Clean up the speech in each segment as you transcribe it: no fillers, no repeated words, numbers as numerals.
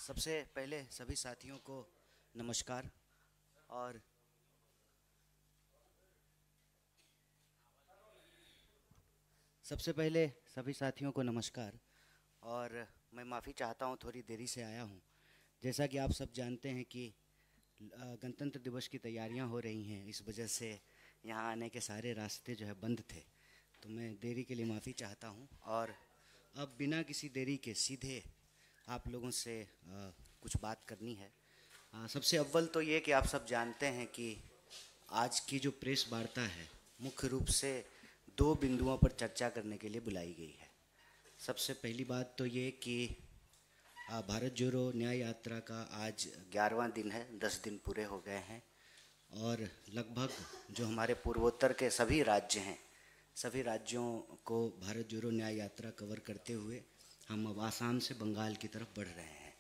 सबसे पहले सभी साथियों को नमस्कार। और सबसे पहले सभी साथियों को नमस्कार। और मैं माफ़ी चाहता हूँ, थोड़ी देरी से आया हूँ। जैसा कि आप सब जानते हैं कि गणतंत्र दिवस की तैयारियां हो रही हैं, इस वजह से यहाँ आने के सारे रास्ते जो है बंद थे, तो मैं देरी के लिए माफ़ी चाहता हूँ। और अब बिना किसी देरी के सीधे आप लोगों से कुछ बात करनी है। सबसे अव्वल तो ये कि आप सब जानते हैं कि आज की जो प्रेस वार्ता है मुख्य रूप से दो बिंदुओं पर चर्चा करने के लिए बुलाई गई है। सबसे पहली बात तो ये कि भारत जोड़ो न्याय यात्रा का आज 11वां दिन है, 10 दिन पूरे हो गए हैं। और लगभग जो हमारे पूर्वोत्तर के सभी राज्य हैं, सभी राज्यों को भारत जोड़ो न्याय यात्रा कवर करते हुए हम अब आसाम से बंगाल की तरफ बढ़ रहे हैं।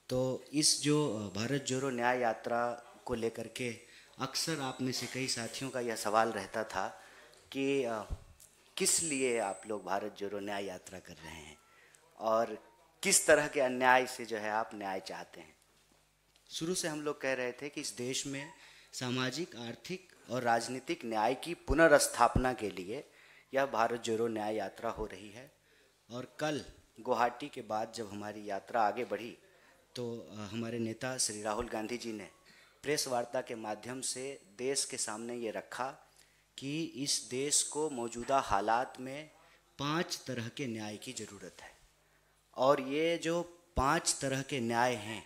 तो इस जो भारत जोड़ो न्याय यात्रा को लेकर के अक्सर आप में से कई साथियों का यह सवाल रहता था कि किस लिए आप लोग भारत जोड़ो न्याय यात्रा कर रहे हैं और किस तरह के अन्याय से जो है आप न्याय चाहते हैं। शुरू से हम लोग कह रहे थे कि इस देश में सामाजिक, आर्थिक और राजनीतिक न्याय की पुनर्स्थापना के लिए यह भारत जोड़ो न्याय यात्रा हो रही है। और कल गुवाहाटी के बाद जब हमारी यात्रा आगे बढ़ी तो हमारे नेता श्री राहुल गांधी जी ने प्रेस वार्ता के माध्यम से देश के सामने ये रखा कि इस देश को मौजूदा हालात में 5 तरह के न्याय की ज़रूरत है। और ये जो 5 तरह के न्याय हैं,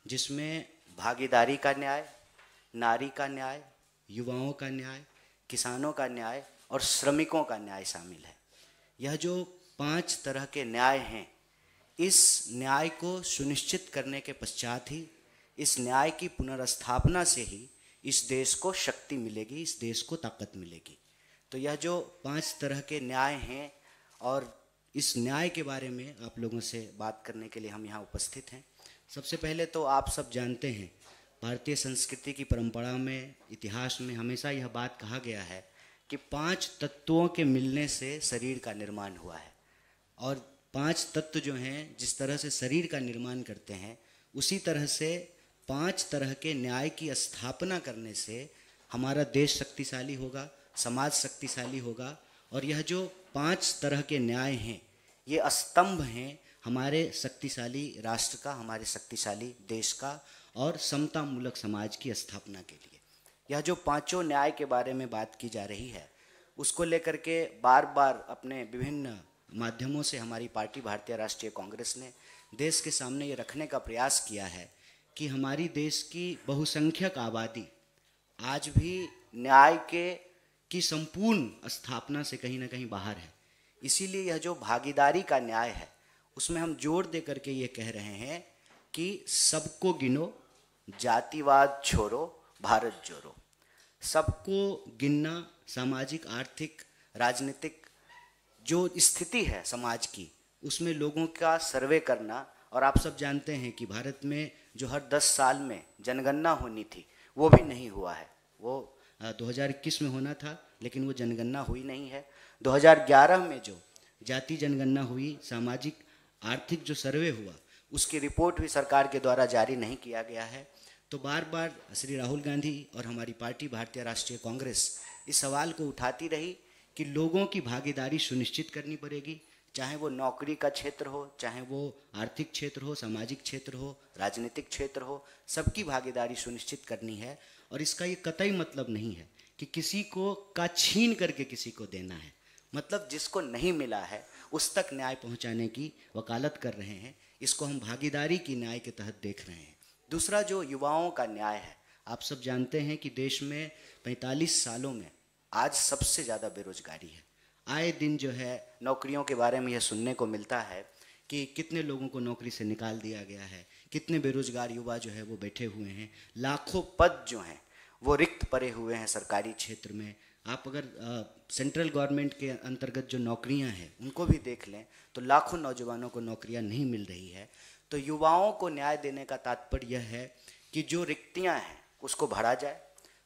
जिसमें भागीदारी का न्याय, नारी का न्याय, युवाओं का न्याय, किसानों का न्याय और श्रमिकों का न्याय शामिल है। यह जो 5 तरह के न्याय हैं, इस न्याय को सुनिश्चित करने के पश्चात ही, इस न्याय की पुनर्स्थापना से ही इस देश को शक्ति मिलेगी, इस देश को ताकत मिलेगी। तो यह जो 5 तरह के न्याय हैं और इस न्याय के बारे में आप लोगों से बात करने के लिए हम यहाँ उपस्थित हैं। सबसे पहले तो आप सब जानते हैं, भारतीय संस्कृति की परंपरा में, इतिहास में हमेशा यह बात कहा गया है कि 5 तत्वों के मिलने से शरीर का निर्माण हुआ है। और 5 तत्व जो हैं, जिस तरह से शरीर का निर्माण करते हैं, उसी तरह से 5 तरह के न्याय की स्थापना करने से हमारा देश शक्तिशाली होगा, समाज शक्तिशाली होगा। और यह जो 5 तरह के न्याय हैं, ये स्तंभ हैं हमारे शक्तिशाली राष्ट्र का, हमारे शक्तिशाली देश का और समतामूलक समाज की स्थापना के लिए। यह जो पांचों न्याय के बारे में बात की जा रही है, उसको लेकर के बार बार अपने विभिन्न माध्यमों से हमारी पार्टी भारतीय राष्ट्रीय कांग्रेस ने देश के सामने ये रखने का प्रयास किया है कि हमारी देश की बहुसंख्यक आबादी आज भी न्याय की संपूर्ण स्थापना से कहीं ना कहीं बाहर है। इसीलिए यह जो भागीदारी का न्याय है, उसमें हम जोर दे करके ये कह रहे हैं कि सबको गिनो, जातिवाद छोड़ो, भारत जोड़ो। सबको गिनना, सामाजिक, आर्थिक, राजनीतिक जो स्थिति है समाज की, उसमें लोगों का सर्वे करना। और आप सब जानते हैं कि भारत में जो हर 10 साल में जनगणना होनी थी, वो भी नहीं हुआ है। वो 2021 में होना था, लेकिन वो जनगणना हुई नहीं है। 2011 में जो जाति जनगणना हुई, सामाजिक आर्थिक जो सर्वे हुआ, उसकी रिपोर्ट भी सरकार के द्वारा जारी नहीं किया गया है। तो बार बार श्री राहुल गांधी और हमारी पार्टी भारतीय राष्ट्रीय कांग्रेस इस सवाल को उठाती रही कि लोगों की भागीदारी सुनिश्चित करनी पड़ेगी, चाहे वो नौकरी का क्षेत्र हो, चाहे वो आर्थिक क्षेत्र हो, सामाजिक क्षेत्र हो, राजनीतिक क्षेत्र हो, सबकी भागीदारी सुनिश्चित करनी है। और इसका ये कतई मतलब नहीं है कि किसी को का छीन करके किसी को देना है। मतलब जिसको नहीं मिला है उस तक न्याय पहुंचाने की वकालत कर रहे हैं। इसको हम भागीदारी की न्याय के तहत देख रहे हैं। दूसरा जो युवाओं का न्याय है, आप सब जानते हैं कि देश में 45 सालों में आज सबसे ज़्यादा बेरोजगारी है। आए दिन जो है नौकरियों के बारे में यह सुनने को मिलता है कि कितने लोगों को नौकरी से निकाल दिया गया है, कितने बेरोजगार युवा जो है वो बैठे हुए हैं, लाखों पद जो हैं वो रिक्त पड़े हुए हैं सरकारी क्षेत्र में। आप अगर सेंट्रल गवर्नमेंट के अंतर्गत जो नौकरियां हैं उनको भी देख लें तो लाखों नौजवानों को नौकरियां नहीं मिल रही है। तो युवाओं को न्याय देने का तात्पर्य यह है कि जो रिक्तियां हैं उसको भरा जाए।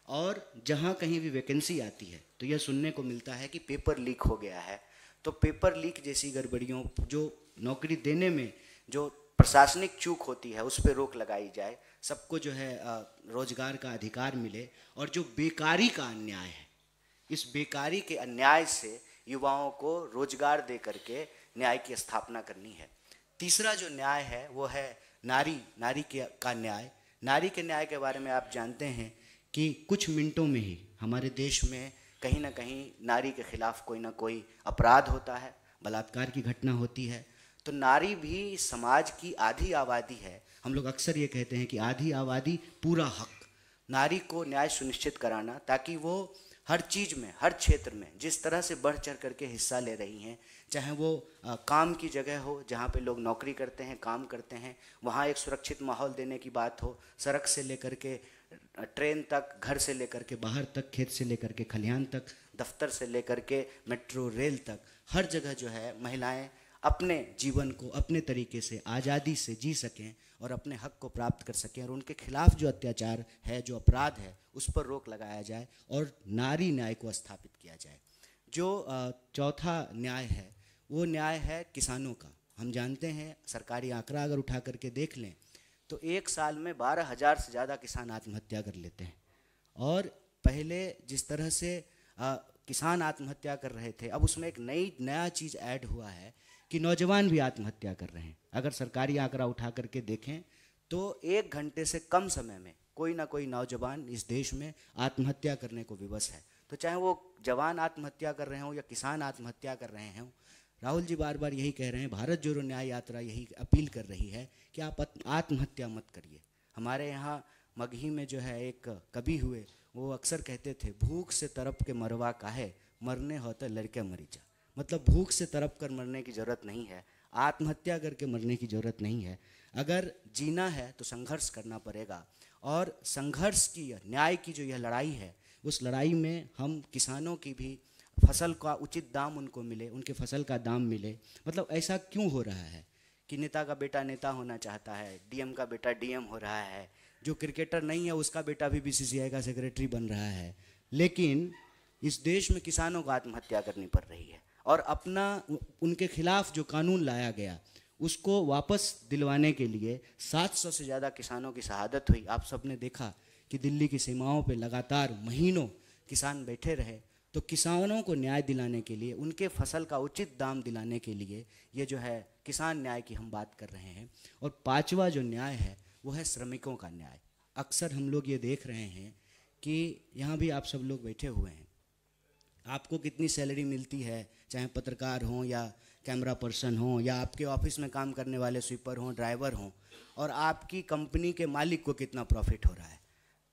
और जहाँ कहीं भी वैकेंसी आती है तो यह सुनने को मिलता है कि पेपर लीक हो गया है। तो पेपर लीक जैसी गड़बड़ियों, जो नौकरी देने में जो प्रशासनिक चूक होती है उस पर रोक लगाई जाए, सबको जो है रोजगार का अधिकार मिले, और जो बेकारी का अन्याय है, इस बेकारी के अन्याय से युवाओं को रोजगार दे करके न्याय की स्थापना करनी है। तीसरा जो न्याय है वो है नारी का न्याय। नारी के न्याय के बारे में आप जानते हैं कि कुछ मिनटों में ही हमारे देश में कहीं ना कहीं नारी के खिलाफ कोई ना कोई अपराध होता है, बलात्कार की घटना होती है। तो नारी भी समाज की आधी आबादी है। हम लोग अक्सर ये कहते हैं कि आधी आबादी पूरा हक। नारी को न्याय सुनिश्चित कराना ताकि वो हर चीज़ में, हर क्षेत्र में जिस तरह से बढ़ चढ़ करके हिस्सा ले रही हैं, चाहे वो काम की जगह हो जहाँ पे लोग नौकरी करते हैं, काम करते हैं, वहाँ एक सुरक्षित माहौल देने की बात हो, सड़क से लेकर के ट्रेन तक, घर से लेकर के बाहर तक, खेत से लेकर के खलिहान तक, दफ्तर से लेकर के मेट्रो रेल तक, हर जगह जो है महिलाएं अपने जीवन को अपने तरीके से आज़ादी से जी सकें और अपने हक को प्राप्त कर सकें, और उनके खिलाफ जो अत्याचार है, जो अपराध है, उस पर रोक लगाया जाए और नारी न्याय को स्थापित किया जाए। जो चौथा न्याय है वो न्याय है किसानों का। हम जानते हैं, सरकारी आंकड़ा अगर उठा करके देख लें तो एक साल में 12,000 से ज़्यादा किसान आत्महत्या कर लेते हैं। और पहले जिस तरह से किसान आत्महत्या कर रहे थे, अब उसमें एक नया चीज़ ऐड हुआ है कि नौजवान भी आत्महत्या कर रहे हैं। अगर सरकारी आंकड़ा उठा करके देखें तो 1 घंटे से कम समय में कोई ना कोई नौजवान इस देश में आत्महत्या करने को विवश है। तो चाहे वो जवान आत्महत्या कर रहे हों या किसान आत्महत्या कर रहे हों, राहुल जी बार बार यही कह रहे हैं, भारत जोड़ो न्याय यात्रा यही अपील कर रही है कि आप आत्महत्या मत करिए। हमारे यहाँ मगही में जो है एक कवि हुए, वो अक्सर कहते थे, भूख से तड़प के मरवा काहे, मरने हो तो लड़के मरी जा। मतलब भूख से तड़प कर मरने की ज़रूरत नहीं है, आत्महत्या करके मरने की ज़रूरत नहीं है। अगर जीना है तो संघर्ष करना पड़ेगा, और संघर्ष की, न्याय की जो यह लड़ाई है, उस लड़ाई में हम किसानों की भी फसल का उचित दाम उनको मिले, उनके फसल का दाम मिले। मतलब ऐसा क्यों हो रहा है कि नेता का बेटा नेता होना चाहता है, डीएम का बेटा डीएम हो रहा है, जो क्रिकेटर नहीं है उसका बेटा भी बीसीसीआई का सेक्रेटरी बन रहा है, लेकिन इस देश में किसानों को आत्महत्या करनी पड़ रही है। और अपना उनके खिलाफ जो कानून लाया गया उसको वापस दिलवाने के लिए 700 से ज़्यादा किसानों की शहादत हुई। आप सब ने देखा कि दिल्ली की सीमाओं पे लगातार महीनों किसान बैठे रहे। तो किसानों को न्याय दिलाने के लिए, उनके फसल का उचित दाम दिलाने के लिए ये जो है किसान न्याय की हम बात कर रहे हैं। और पांचवा जो न्याय है वो है श्रमिकों का न्याय। अक्सर हम लोग ये देख रहे हैं कि यहाँ भी आप सब लोग बैठे हुए हैं, आपको कितनी सैलरी मिलती है, चाहे पत्रकार हों या कैमरा पर्सन हों या आपके ऑफिस में काम करने वाले स्वीपर हों, ड्राइवर हों, और आपकी कंपनी के मालिक को कितना प्रॉफिट हो रहा है।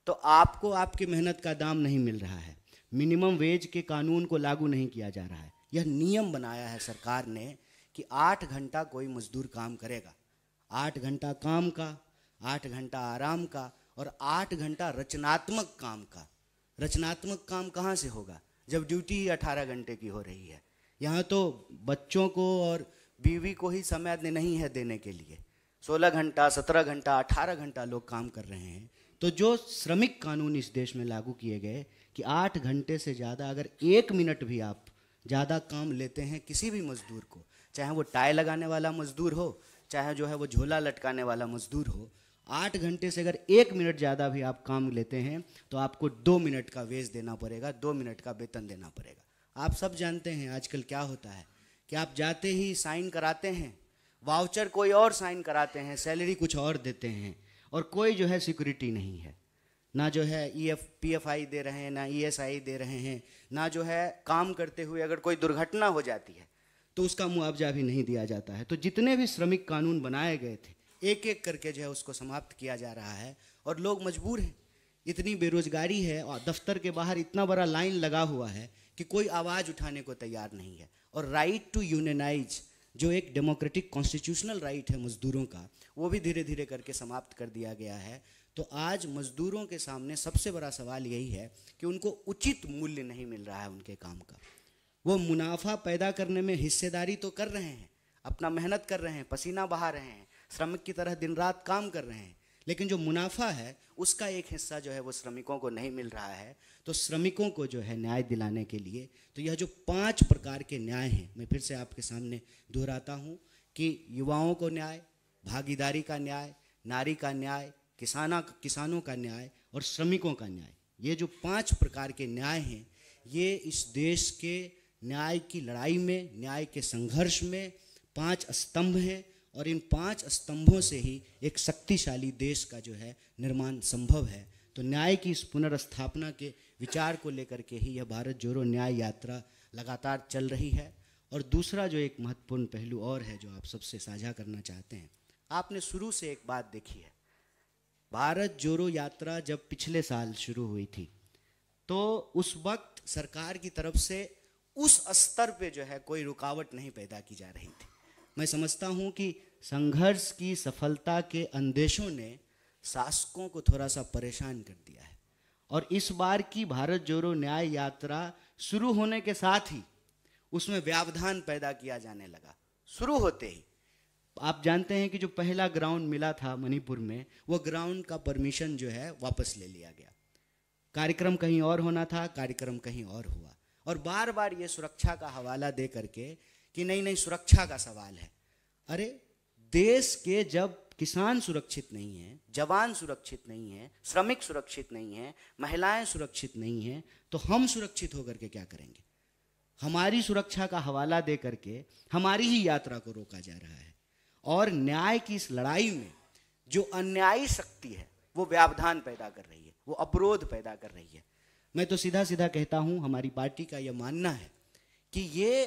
तो आपको आपकी मेहनत का दाम नहीं मिल रहा है। मिनिमम वेज के कानून को लागू नहीं किया जा रहा है। यह नियम बनाया है सरकार ने कि 8 घंटा कोई मजदूर काम करेगा, 8 घंटा काम का, 8 घंटा आराम का, और 8 घंटा रचनात्मक काम का। रचनात्मक काम कहाँ से होगा जब ड्यूटी ही 18 घंटे की हो रही है। यहाँ तो बच्चों को और बीवी को ही समय नहीं है देने के लिए। 16 घंटा, 17 घंटा, 18 घंटा लोग काम कर रहे हैं। तो जो श्रमिक कानून इस देश में लागू किए गए कि 8 घंटे से ज़्यादा अगर 1 मिनट भी आप ज़्यादा काम लेते हैं किसी भी मज़दूर को, चाहे वो टाई लगाने वाला मज़दूर हो, चाहे जो है वो झोला लटकाने वाला मज़दूर हो, 8 घंटे से अगर 1 मिनट ज़्यादा भी आप काम लेते हैं तो आपको 2 मिनट का वेज देना पड़ेगा, 2 मिनट का वेतन देना पड़ेगा। आप सब जानते हैं आजकल क्या होता है कि आप जाते ही साइन कराते हैं, वाउचर कोई और साइन कराते हैं, सैलरी कुछ और देते हैं, और कोई जो है सिक्योरिटी नहीं है। ना जो है पीएफआई दे रहे हैं, ना ईएसआई दे रहे हैं, ना जो है काम करते हुए अगर कोई दुर्घटना हो जाती है तो उसका मुआवजा भी नहीं दिया जाता है। तो जितने भी श्रमिक कानून बनाए गए थे एक एक करके जो है उसको समाप्त किया जा रहा है, और लोग मजबूर हैं। इतनी बेरोजगारी है और दफ्तर के बाहर इतना बड़ा लाइन लगा हुआ है कि कोई आवाज़ उठाने को तैयार नहीं है। और राइट टू यूनियनाइज, जो एक डेमोक्रेटिक कॉन्स्टिट्यूशनल राइट है मज़दूरों का, वो भी धीरे धीरे करके समाप्त कर दिया गया है। तो आज मज़दूरों के सामने सबसे बड़ा सवाल यही है कि उनको उचित मूल्य नहीं मिल रहा है उनके काम का। वो मुनाफा पैदा करने में हिस्सेदारी तो कर रहे हैं, अपना मेहनत कर रहे हैं, पसीना बहा रहे हैं, श्रमिक की तरह दिन रात काम कर रहे हैं, लेकिन जो मुनाफा है उसका एक हिस्सा जो है वो श्रमिकों को नहीं मिल रहा है। तो श्रमिकों को जो है न्याय दिलाने के लिए तो यह जो 5 प्रकार के न्याय हैं, मैं फिर से आपके सामने दोहराता हूँ कि युवाओं को न्याय, भागीदारी का न्याय, नारी का न्याय, किसानों का न्याय और श्रमिकों का न्याय। ये जो 5 प्रकार के न्याय हैं, ये इस देश के न्याय की लड़ाई में, न्याय के संघर्ष में 5 स्तंभ हैं और इन 5 स्तंभों से ही एक शक्तिशाली देश का जो है निर्माण संभव है। तो न्याय की इस पुनर्स्थापना के विचार को लेकर के ही यह भारत जोड़ो न्याय यात्रा लगातार चल रही है। और दूसरा जो एक महत्वपूर्ण पहलू और है जो आप सबसे साझा करना चाहते हैं, आपने शुरू से एक बात देखी है, भारत जोड़ो यात्रा जब पिछले साल शुरू हुई थी तो उस वक्त सरकार की तरफ से उस स्तर पे जो है कोई रुकावट नहीं पैदा की जा रही थी। मैं समझता हूँ कि संघर्ष की सफलता के अंदेशों ने शासकों को थोड़ा सा परेशान कर दिया है और इस बार की भारत जोड़ो न्याय यात्रा शुरू होने के साथ ही उसमें व्यवधान पैदा किया जाने लगा। शुरू होते ही आप जानते हैं कि जो पहला ग्राउंड मिला था मणिपुर में, वो ग्राउंड का परमिशन जो है वापस ले लिया गया। कार्यक्रम कहीं और होना था, कार्यक्रम कहीं और हुआ और बार बार ये सुरक्षा का हवाला दे करके कि नहीं नहीं सुरक्षा का सवाल है। अरे देश के जब किसान सुरक्षित नहीं है, जवान सुरक्षित नहीं है, श्रमिक सुरक्षित नहीं है, महिलाएं सुरक्षित नहीं हैं, तो हम सुरक्षित होकर के क्या करेंगे? हमारी सुरक्षा का हवाला दे करके हमारी ही यात्रा को रोका जा रहा है और न्याय की इस लड़ाई में जो अन्यायी शक्ति है वो व्यवधान पैदा कर रही है, वो अवरोध पैदा कर रही है। मैं तो सीधा सीधा कहता हूं, हमारी पार्टी का यह मानना है कि ये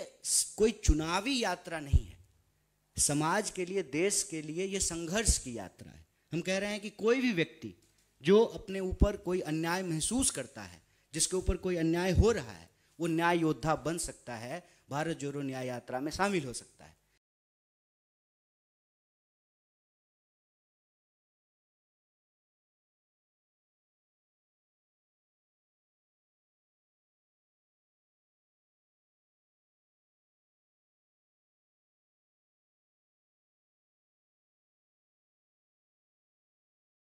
कोई चुनावी यात्रा नहीं है, समाज के लिए, देश के लिए ये संघर्ष की यात्रा है। हम कह रहे हैं कि कोई भी व्यक्ति जो अपने ऊपर कोई अन्याय महसूस करता है, जिसके ऊपर कोई अन्याय हो रहा है, वो न्याय योद्धा बन सकता है, भारत जोड़ो न्याय यात्रा में शामिल हो सकता है।